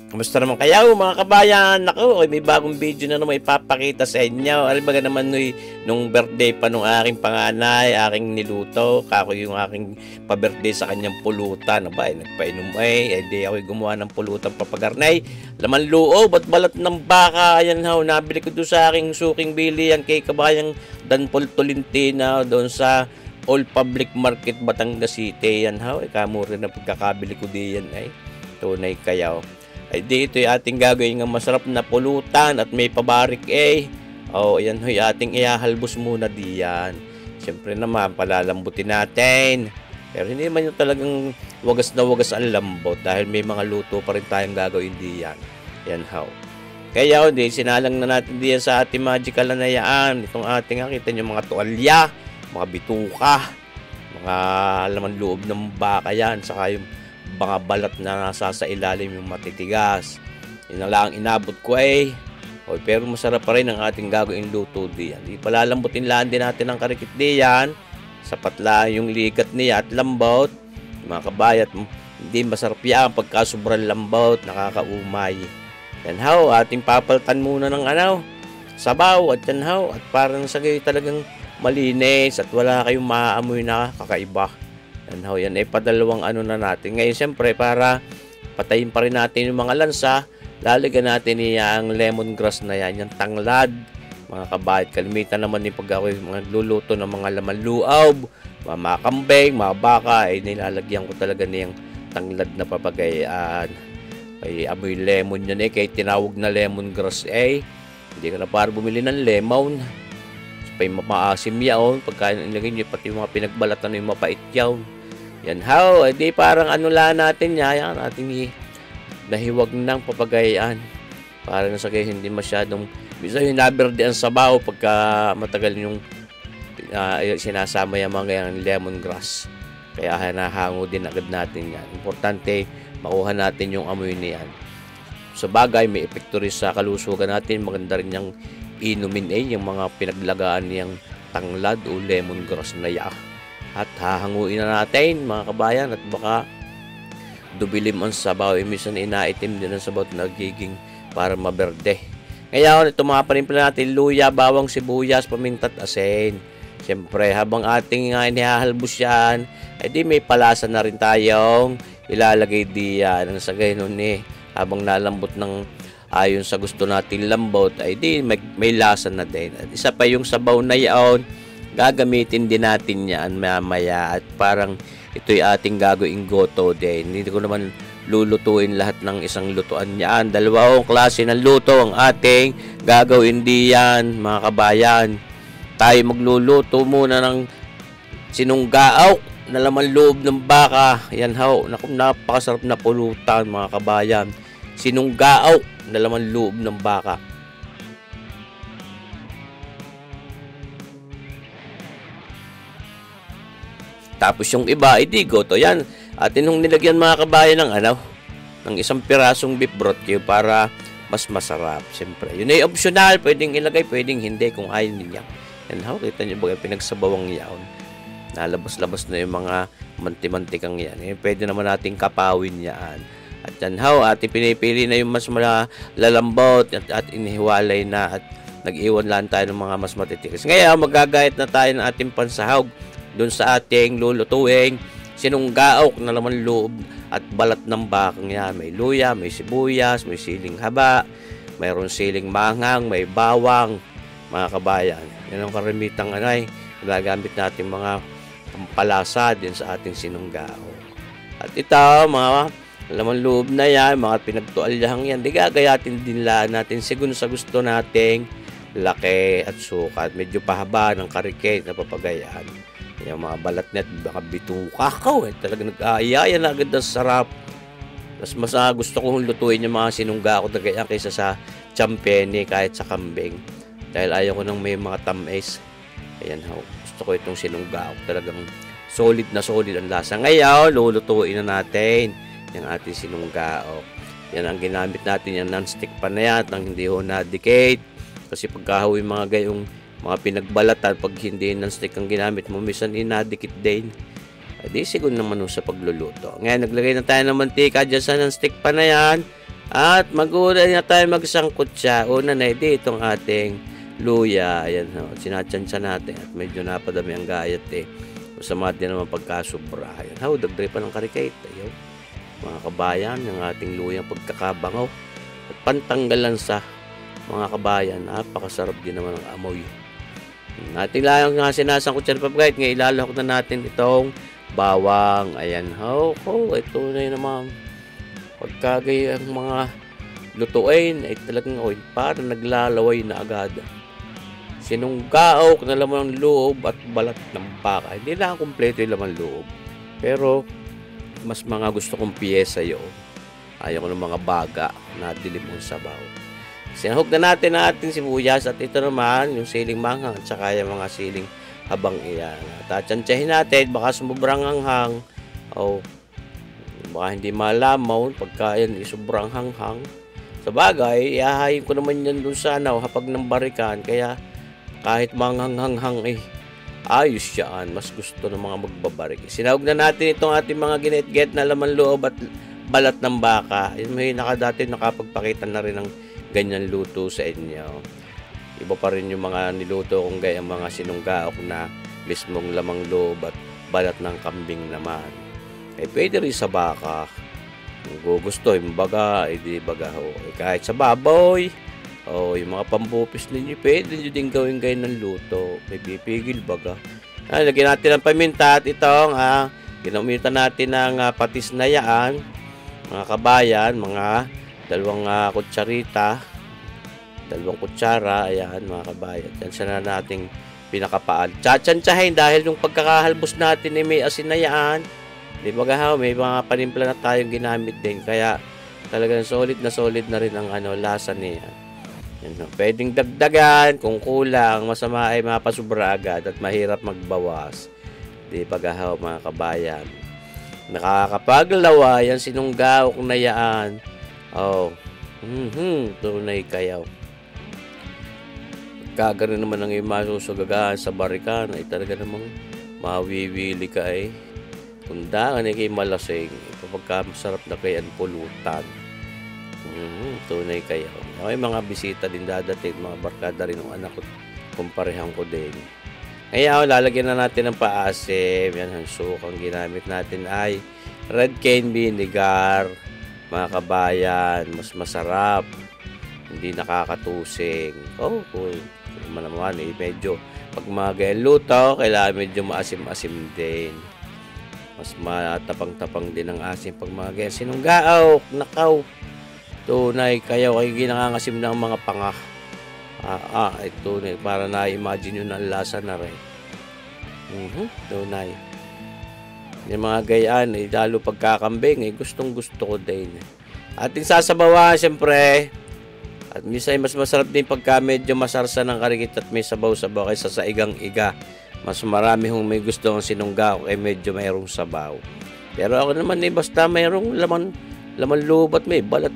Kamusta naman kayo mga kabayan? Naku, may bagong video na naman ipapakita sa inyo. Alam naman nung birthday pa nung aking panganay, aking niluto. Kako yung aking pa-birthday sa kanyang pulutan. Aba, nagpainom di ako gumawa ng pulutan papagarnay. Laman loob at balat ng baka. Ayan ho, nabili ko doon sa aking suking bilihan kay kabayang Danpol Tolentino doon sa All Public Market Batangas City. Yan ho, kamura na pagkakabili ko diyan ay. Tunay kayaw. Ay di ito yung ating gagawin ng masarap na pulutan at may pabarik ayan ho yung ating ihahalbos muna diyan. Siyempre naman palalambutin natin. Pero hindi naman yung talagang wagas na wagas ang lambot dahil may mga luto pa rin tayong gagawin diyan. Yan ho. Kaya hindi sinalang na natin diyan sa ating magical na yaan. Itong ating kita nyo mga tuwalya, mga bituka, mga laman loob ng baka yan. Saka yung mga balat na nasa sa ilalim yung matitigas. Yun na lang inabot ko pero masarap pa rin ang ating gagawin luto diyan. Ipalalambutin lang din natin ang karikit diyan. Sapat lang yung likat niya at lambot. Mga kabayat, hindi masarap yan pagka sobrang lambot, nakakaumay. Yan ho, ating papaltan muna ng sabaw at yan ho. At parang sagay talagang malinis at wala kayong maaamoy na kakaiba. Yan padalawang na natin. Ngayon siyempre para patayin pa rin natin yung mga lansa, lalagyan natin yung lemongrass na yan, yung tanglad. Mga kabayat, kalimitan naman yung pag ako magluluto ng mga laman luob, mga kambing, mga baka, nilalagyan ko talaga niyang tanglad na papagayaan. Ay amoy lemon yan kaya tinawag na lemongrass Hindi ka na para bumili ng lemon. So, maasim yaon, pagka nilagay nyo pati yung mga pinagbalatan yung mapait yaon. Yan how, di parang lang natin yan ating nahiwag ng papagayaan para na sa kayo hindi masyadong bisa yung naberde ang sabaw pagka matagal yung sinasama yung mga lemongrass, kaya hanahango din agad natin yan. Importante makuha natin yung amoy niyan. Sa bagay may epekto rin sa kalusugan natin, maganda rin yung inumin yung mga pinaglagaan niyang tanglad o lemongrass na at hahanguin na natin mga kabayan at baka dubilim ang sabaw. Minsan inaitim din ang sabaw at nagiging para maberde. Ngayon ito mga panimpla natin, luya, bawang, sibuyas, paminta at asin. Siyempre habang ating inihahalbos yan di may palasa na rin tayong ilalagay diyan. Ang sagay nun habang nalambot ng ayon sa gusto natin lambot di may lasa na din. At isa pa yung sabaw na yaon, gagamitin din natin yan mamaya at parang ito'y ating gagawing goto din. Hindi ko naman lulutuin lahat ng isang lutuan yan. Dalawang klase ng luto ang ating gagawin diyan mga kabayan. Tayo magluluto muna ng sinunggao na laman loob ng baka. Yan ho, napakasarap na pulutan mga kabayan. Sinunggao na laman loob ng baka. Tapos yung iba, goto yan. Atin nung nilagyan mga kabayan ng isang pirasong beef broth para mas masarap. Siyempre, yun ay optional. Pwedeng ilagay, pwedeng hindi kung ayaw niya. Yan ho, kita nyo ba pinagsabawang yaon. Nalabas-labas na yung mga manti-mantikang yan. Pwede naman natin kapawin yan. At yan ho, ating pinipili na yung mas malalambot at inihiwalay na at nag-iwan lang tayo ng mga mas matitigas. Ngayon, magagayat na tayo ng ating pansahog doon sa ating lulutuing sinunggaok na laman loob at balat ng bakang yan. May luya, may sibuyas, may siling haba, mayroon siling manghang, may bawang, mga kabayan. Yan ang karamitang gagamit natin mga pampalasa din sa ating sinunggaok. At ito, mga laman loob na yan, mga pinagtualyahang yan, gagayatin din lang natin sigun sa gusto nating laki at sukat. Medyo pahaba ng karikit na papagayaan. Yung mga balat net, baka bituka talaga nag-aaya na agad ang sarap. Mas gusto kong lutuin yung mga sinungga ko na kaysa sa champene kahit sa kambing. Dahil ayaw ko nang may mga tamis. Ayan ho, gusto ko itong sinungga ko. Talagang solid na solid ang lasa. Ngayon, lulutuin na natin yung ating sinungga. Yan ang ginamit natin, yung non-stick pa na yan, nang hindi ho na-decay. Kasi pagkahoy mga gayong mga pinagbalatan, pag hindi non-stick ang ginamit mo, minsan inadikit din. Di siguro naman sa pagluluto. Ngayon, naglagay na tayo ng mantika dyan sa non-stick pa na yan. At mag-una na tayo magsangkot siya. Una na itong ating luya. Ayan, sinatsansya natin. At medyo napadami ang gayat Masama din naman pagkasubra. Ayan, dagday pa ng karikate. Ayan, mga kabayan, yung ating luyang pagkakabangaw. At pantanggalan sa mga kabayan. Napakasarap din naman ang amoy. Natin lang nga sinasangkot siya ng papagayat. Ngayon ilalahok na natin itong bawang. Ayan, ito na yun naman. Pagkagay ang mga lutuin ay talagang parang naglalaway na agad. Sinunggaok na laman ng loob at balat ng baka. Hindi lang kumpleto yung laman loob. Pero mas mga gusto kong piyesa yun. Ayaw ko ng mga baga na dilim ng sabaw. Sinahog na natin ang ating sibuyas at ito naman yung siling manghang at saka yung mga siling habang iyan. Tatsansyahin natin baka sumubrang hanghang o baka hindi malamaw pagka yan sobrang hanghang. Sa bagay, iahayin ko naman yan dun sa hapag ng barikan. Kaya kahit manghanghang ayos yan. Mas gusto ng mga magbabarik. Sinahog na natin itong ating mga ginit-get na laman loob at balat ng baka. May dati nakapagpakita na rin ng ganyan luto sa inyo. Iba pa rin yung mga niluto kong gayang mga sinunggaok na mismong lamang loob at balat ng kambing naman. Pwede rin sa baka. Kung gusto, yung baga, di baga ho. Kahit sa baboy, yung mga pambupis ninyo, pwede nyo din gawin kayo ng luto. May pipigil baga. Lagyan natin ng paminta at itong, ginamitan natin ng patis na yaan, mga kabayan, mga 2 kutsarita, 2 kutsara, ayan mga kabayan. Yan siya na nating pinakapaan. Tsatsantsahin dahil yung pagkakahalbos natin may asin na yaan. Di ba may mga panimpla na tayong ginamit din. Kaya talagang solid na rin ang lasa niya. Yan, pwedeng dagdagan kung kulang. Masama ay mapasubra agad at mahirap magbawas. Di ba mga kabayan. Nakakapaglawa yan sinunggaok na yaan. Tunay kayaw. Kagano naman ang masusugagahan sa barikan ay talaga namang mawiwili ka Kundangan kay malasing. Pagka masarap na kayo ang pulutan. Tunay kayo. Okay, mga bisita din dadating. Mga barkada rin ng anak ko. Kumparehan ko din. Kaya lalagyan na natin ng paasim. Yan ang sukang ginamit natin ay red cane vinegar. Mga kabayan. Mas masarap. Hindi nakakatusing. Cool. Naman medyo pag mga luto, kailangan medyo maasim-asim din. Mas matapang-tapang din ang asim pag mga ganyan. Sinunggaok, nakaw. Tunay, kayo ginangangasim ng mga panga. Tunay, para na-imagine yun ang lasa na rin. Tunay. Yung mga gayaan, lalo pagkakambing, gustong gusto ko din. Ating sasabawan, siyempre. At minsan mas masarap din pagka medyo masarsa ng karikit at may sabaw-sabaw kaysa sa igang-iga. Mas marami may gusto ng sinunggaok medyo mayroong sabaw. Pero ako naman basta mayroong laman loob at may balat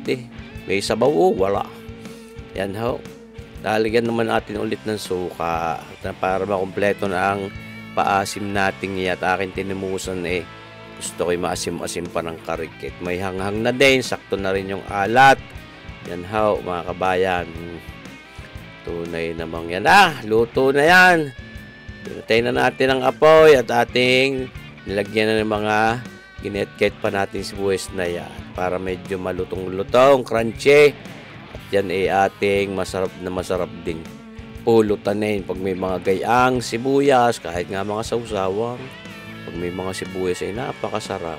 May sabaw wala. Yan Lalagyan naman natin ulit ng suka para makumpleto na ang paasim natin at akin tinimusan gusto ko maasim-asim pa ng karikit. May hanghang na din, sakto na rin yung alat. Yan mga kabayan. Tunay namang yan. Luto na yan. Pinatay na natin ang apoy at ating nilagyan na ng mga ginetket pa natin sibuyas na yan para medyo malutong-lutong, crunchy. At yan ating masarap ding pulutanin pag may mga gayang sibuyas, kahit nga mga sausawang. Pag may mga sibuyas napakasarap.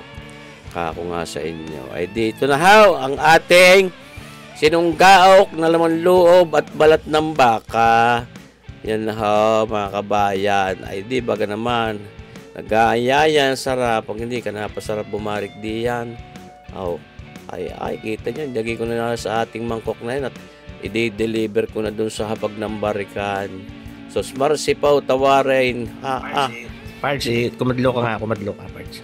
Kako nga sa inyo. Dito na ang ating sinunggaok na laman loob at balat ng baka. Yan mga kabayan. Di baga naman. Nag-aayayan, sarap. Pag hindi ka napasarap bumarik di yan. Kita nyo. Lagay ko na sa ating mangkok na yan at i-deliver ko na dun sa hapag ng barikan. So, marsipaw, tawarin. Pards, kumadlo ka, Pards.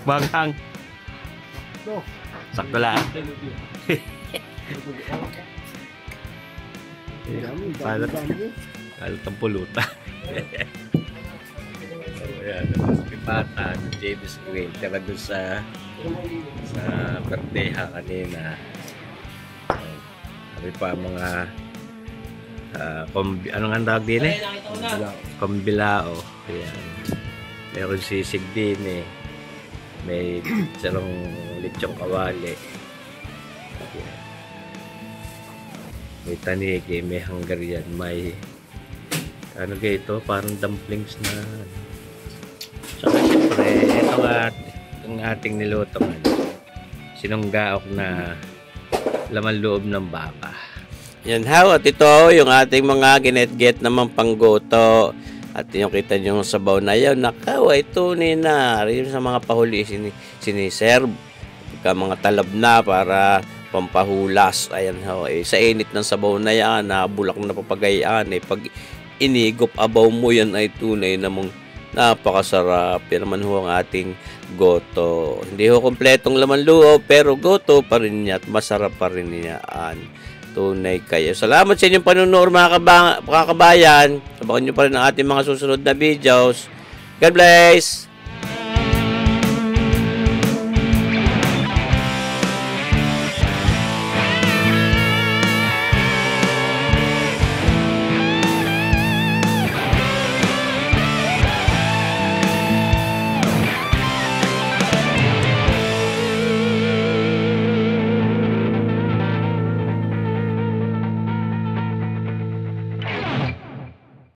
Banghang. Sakto lang. Palat ang pulutan. Ayan, si Pata, James Green, tara doon sa Berdeja kanina. Sabi pa mga anong ang tawag din eh? Kombilao. Ayan. Meron sisig din eh. May sarong lechong kawali. Ayan. May tanigi, may Hungarian, may ano kayo ito? Parang dumplings na saka siyempre, itong ating nilutong sinunggaok na laman loob ng baka. Yan how, at ito yung ating mga ginet-get naman panggoto. At yung kita nyo yung sabaw na yun, nakaway tunay na. Rin sa mga pahuli siniserve. Pagka mga talab na para pampahulas. Ayan how, sa init ng sabaw na yan, bulak na papagayaan. Pag inigop abaw mo yan ay tunay namang napakasarap. Yan naman ho ang ating goto. Hindi ho kompletong laman loob, pero goto pa rin niya at masarap pa rin niya. Tunay kayo. Salamat sa inyong panunood mga kabayan. Sabakan nyo pa rin ang ating mga susunod na videos. God bless!